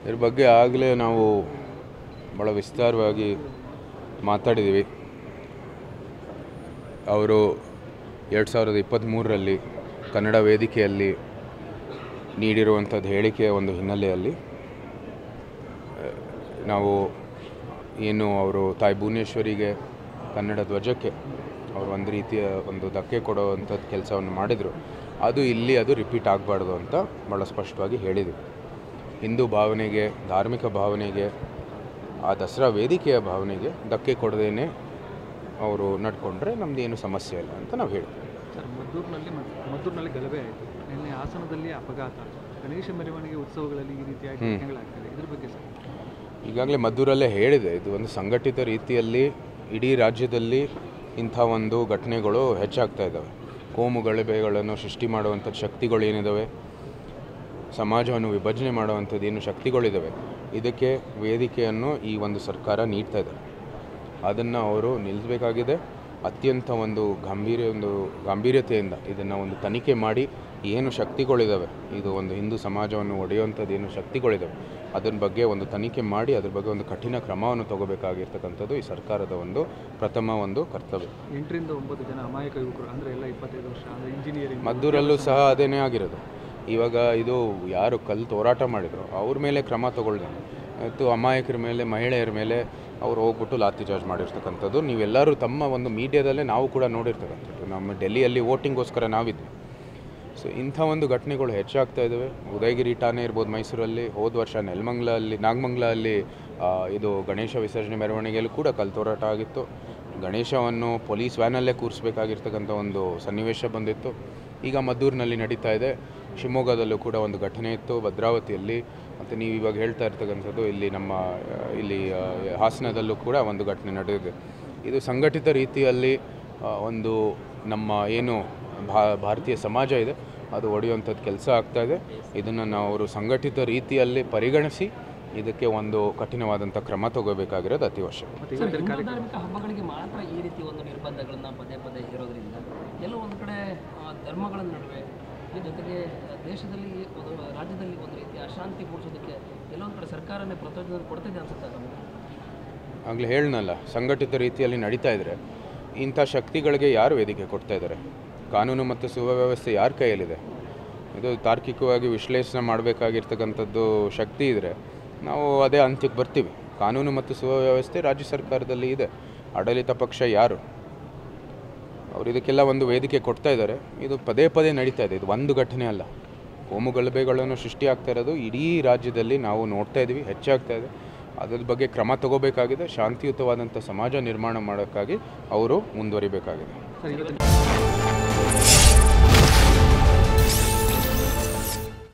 ಇದ್ರ ಬಗ್ಗೆ ಆಗಲೇ ನಾವು ಭಾಳ ವಿಸ್ತಾರವಾಗಿ ಮಾತಾಡಿದ್ದೀವಿ. ಅವರು 2023ರಲ್ಲಿ ಕನ್ನಡ ವೇದಿಕೆಯಲ್ಲಿ ನೀಡಿರುವಂಥದ್ದು ಹೇಳಿಕೆಯ ಒಂದು ಹಿನ್ನೆಲೆಯಲ್ಲಿ ನಾವು ಏನು ಅವರು ತಾಯಿ ಭುವನೇಶ್ವರಿಗೆ ಕನ್ನಡ ಧ್ವಜಕ್ಕೆ ಅವರು ಒಂದು ರೀತಿಯ ಒಂದು ಧಕ್ಕೆ ಕೊಡುವಂಥದ್ದು ಕೆಲಸವನ್ನು ಮಾಡಿದರು. ಅದು ಇಲ್ಲಿ ಅದು ರಿಪೀಟ್ ಆಗಬಾರ್ದು ಅಂತ ಭಾಳ ಸ್ಪಷ್ಟವಾಗಿ ಹೇಳಿದರು. ಹಿಂದೂ ಭಾವನೆಗೆ, ಧಾರ್ಮಿಕ ಭಾವನೆಗೆ, ಆ ದಸರಾ ವೇದಿಕೆಯ ಭಾವನೆಗೆ ಧಕ್ಕೆ ಕೊಡದೇನೆ ಅವರು ನಡ್ಕೊಂಡ್ರೆ ನಮ್ಮದೇನು ಸಮಸ್ಯೆ ಇಲ್ಲ ಅಂತ ನಾವು ಹೇಳ್ತೀವಿ. ಸರ್, ಮದ್ದೂರಿನಲ್ಲಿ ಗಲಭೆ ಆಯಿತು. ನಿನ್ನೆ ಹಾಸನದಲ್ಲಿ ಅಪಘಾತ, ಗಣೇಶ ಮೆರವಣಿಗೆ ಉತ್ಸವಗಳಲ್ಲಿ ಈ ರೀತಿಯಾಗಿ ಘಟನೆಗಳಾಗ್ತದೆ. ಇದ್ರ ಬಗ್ಗೆ ಸರ್ ಈಗಾಗಲೇ ಮದ್ದೂರಲ್ಲೇ ಹೇಳಿದೆ, ಇದು ಒಂದು ಸಂಘಟಿತ ರೀತಿಯಲ್ಲಿ ಇಡೀ ರಾಜ್ಯದಲ್ಲಿ ಇಂಥ ಒಂದು ಘಟನೆಗಳು ಹೆಚ್ಚಾಗ್ತಾ ಇದ್ದಾವೆ. ಕೋಮು ಗಲಭೆಗಳನ್ನು ಸೃಷ್ಟಿ ಮಾಡುವಂಥ ಶಕ್ತಿಗಳು ಏನಿದ್ದಾವೆ, ಸಮಾಜವನ್ನು ವಿಭಜನೆ ಮಾಡುವಂಥದ್ದು ಏನು ಶಕ್ತಿಗಳಿದ್ದಾವೆ, ಇದಕ್ಕೆ ವೇದಿಕೆಯನ್ನು ಈ ಒಂದು ಸರ್ಕಾರ ನೀಡ್ತಾ ಇದೆ. ಅದನ್ನು ಅವರು ನಿಲ್ಲಿಸಬೇಕಾಗಿದೆ. ಅತ್ಯಂತ ಒಂದು ಗಾಂಭೀರ್ಯತೆಯಿಂದ ಇದನ್ನು ಒಂದು ತನಿಖೆ ಮಾಡಿ ಏನು ಶಕ್ತಿಗಳಿದ್ದಾವೆ, ಇದು ಒಂದು ಹಿಂದೂ ಸಮಾಜವನ್ನು ಒಡೆಯುವಂಥದ್ದು ಏನು ಶಕ್ತಿಗಳಿದ್ದಾವೆ, ಅದರ ಬಗ್ಗೆ ಒಂದು ತನಿಖೆ ಮಾಡಿ ಅದ್ರ ಬಗ್ಗೆ ಒಂದು ಕಠಿಣ ಕ್ರಮವನ್ನು ತಗೋಬೇಕಾಗಿರ್ತಕ್ಕಂಥದ್ದು ಈ ಸರ್ಕಾರದ ಒಂದು ಪ್ರಥಮ ಒಂದು ಕರ್ತವ್ಯ. 8 ರಿಂದ 9 ಜನ ಅಮಾಯಕ ಯುವಕರು, ಅಂದರೆ ಎಲ್ಲ 25 ವರ್ಷ, ಅಂದರೆ ಇಂಜಿನಿಯರಿಂಗ್. ಮದ್ದೂರಲ್ಲೂ ಸಹ ಅದೇನೇ ಆಗಿರೋದು. ಇವಾಗ ಇದು ಯಾರು ಕಲ್ಲು ಹೋರಾಟ ಮಾಡಿದ್ರು ಅವ್ರ ಮೇಲೆ ಕ್ರಮ ತಗೊಳ್ದೆ ಮತ್ತು ಅಮಾಯಕರ ಮೇಲೆ, ಮಹಿಳೆಯರ ಮೇಲೆ ಅವ್ರು ಹೋಗ್ಬಿಟ್ಟು ಲಾತಿ ಚಾರ್ಜ್ ಮಾಡಿರ್ತಕ್ಕಂಥದ್ದು ನೀವೆಲ್ಲರೂ ತಮ್ಮ ಒಂದು ಮೀಡಿಯಾದಲ್ಲೇ ನಾವು ಕೂಡ ನೋಡಿರ್ತಕ್ಕಂಥದ್ದು. ನಮ್ಮ ಡೆಲ್ಲಿಯಲ್ಲಿ ವೋಟಿಂಗೋಸ್ಕರ ನಾವಿದ್ವಿ. ಸೊ ಇಂಥ ಒಂದು ಘಟನೆಗಳು ಹೆಚ್ಚಾಗ್ತಾ ಇದ್ದಾವೆ. ಉದಯಗಿರಿ ಠಾಣೆ ಇರ್ಬೋದು, ಮೈಸೂರಲ್ಲಿ ಹೋದ ವರ್ಷ ನಾಗಮಂಗಲಲ್ಲಿ ಇದು ಗಣೇಶ ವಿಸರ್ಜನೆ ಮೆರವಣಿಗೆಯಲ್ಲೂ ಕೂಡ ಕಲ್ಲು ಹೋರಾಟ ಆಗಿತ್ತು. ಗಣೇಶವನ್ನು ಪೊಲೀಸ್ ವ್ಯಾನಲ್ಲೇ ಕೂರಿಸ್ಬೇಕಾಗಿರ್ತಕ್ಕಂಥ ಒಂದು ಸನ್ನಿವೇಶ ಬಂದಿತ್ತು. ಈಗ ಮದ್ದೂರಿನಲ್ಲಿ ನಡೀತಾ ಇದೆ. ಶಿವಮೊಗ್ಗದಲ್ಲೂ ಕೂಡ ಒಂದು ಘಟನೆ ಇತ್ತು, ಭದ್ರಾವತಿಯಲ್ಲಿ. ಮತ್ತು ನೀವು ಇವಾಗ ಹೇಳ್ತಾ ಇರ್ತಕ್ಕಂಥದ್ದು ಇಲ್ಲಿ ಹಾಸನದಲ್ಲೂ ಕೂಡ ಒಂದು ಘಟನೆ ನಡೆದಿದೆ. ಇದು ಸಂಘಟಿತ ರೀತಿಯಲ್ಲಿ ಒಂದು ನಮ್ಮ ಏನು ಭಾರತೀಯ ಸಮಾಜ ಇದೆ ಅದು ಒಡೆಯುವಂಥದ್ದು ಕೆಲಸ ಆಗ್ತಾಯಿದೆ. ಇದನ್ನು ಅವರು ಸಂಘಟಿತ ರೀತಿಯಲ್ಲಿ ಪರಿಗಣಿಸಿ ಇದಕ್ಕೆ ಒಂದು ಕಠಿಣವಾದಂಥ ಕ್ರಮ ತಗೋಬೇಕಾಗಿರೋದು ಅತ್ಯವಶ್ಯಕ. ಧಾರ್ಮಿಕ ಹಬ್ಬಗಳಿಗೆ ಮಾತ್ರ ಈ ರೀತಿ ಒಂದು ನಿರ್ಬಂಧಗಳನ್ನು ಪದೇ ಪದೇ ಇರೋದ್ರಿಂದ ಎಲ್ಲೋ ಒಂದು ಕಡೆ ಧರ್ಮಗಳ ನಡುವೆ, ಜೊತೆಗೆ ದೇಶದಲ್ಲಿ ರಾಜ್ಯದಲ್ಲಿ ಒಂದು ರೀತಿ ಅಶಾಂತಿ ಮೂಡಿಸೋದಕ್ಕೆ ಎಲ್ಲೊಂದು ಕಡೆ ಸರ್ಕಾರನೇ ಪ್ರೋತ್ಸಾಹ ಕೊಡ್ತಿದೆ ಅನ್ಸುತ್ತೆ. ಆಗಲೇ ಹೇಳನಲ್ಲ, ಸಂಘಟಿತ ರೀತಿಯಲ್ಲಿ ನಡೀತಾ ಇದ್ದರೆ ಇಂಥ ಶಕ್ತಿಗಳಿಗೆ ಯಾರು ವೇದಿಕೆ ಕೊಡ್ತಾ ಇದ್ದಾರೆ? ಕಾನೂನು ಮತ್ತು ಸುವ್ಯವಸ್ಥೆ ಯಾರ ಕೈಯಲ್ಲಿದೆ? ಇದು ತಾರ್ಕಿಕವಾಗಿ ವಿಶ್ಲೇಷಣೆ ಮಾಡಬೇಕಾಗಿರ್ತಕ್ಕಂಥದ್ದು ಶಕ್ತಿ ಇದ್ದರೆ ನಾವು ಅದೇ ಅಂತ್ಯಕ್ಕೆ ಬರ್ತೀವಿ. ಕಾನೂನು ಮತ್ತು ಸುವ್ಯವಸ್ಥೆ ರಾಜ್ಯ ಸರ್ಕಾರದಲ್ಲಿ ಇದೆ. ಆಡಳಿತ ಪಕ್ಷ ಯಾರು? ಅವರು ಇದಕ್ಕೆಲ್ಲ ಒಂದು ವೇದಿಕೆ ಕೊಡ್ತಾ ಇದ್ದಾರೆ. ಇದು ಪದೇ ಪದೇ ನಡೀತಾ ಇದೆ. ಇದು ಒಂದು ಘಟನೆ ಅಲ್ಲ. ಕೋಮು ಗಲಭೆಗಳನ್ನು ಸೃಷ್ಟಿ ಆಗ್ತಾ ಇರೋದು ಇಡೀ ರಾಜ್ಯದಲ್ಲಿ ನಾವು ನೋಡ್ತಾ ಇದ್ದೀವಿ, ಹೆಚ್ಚಾಗ್ತಾ ಇದೆ. ಅದ್ರ ಬಗ್ಗೆ ಕ್ರಮ ತಗೋಬೇಕಾಗಿದೆ. ಶಾಂತಿಯುತವಾದಂಥ ಸಮಾಜ ನಿರ್ಮಾಣ ಮಾಡೋಕ್ಕಾಗಿ ಅವರು ಮುಂದುವರಿಬೇಕಾಗಿದೆ.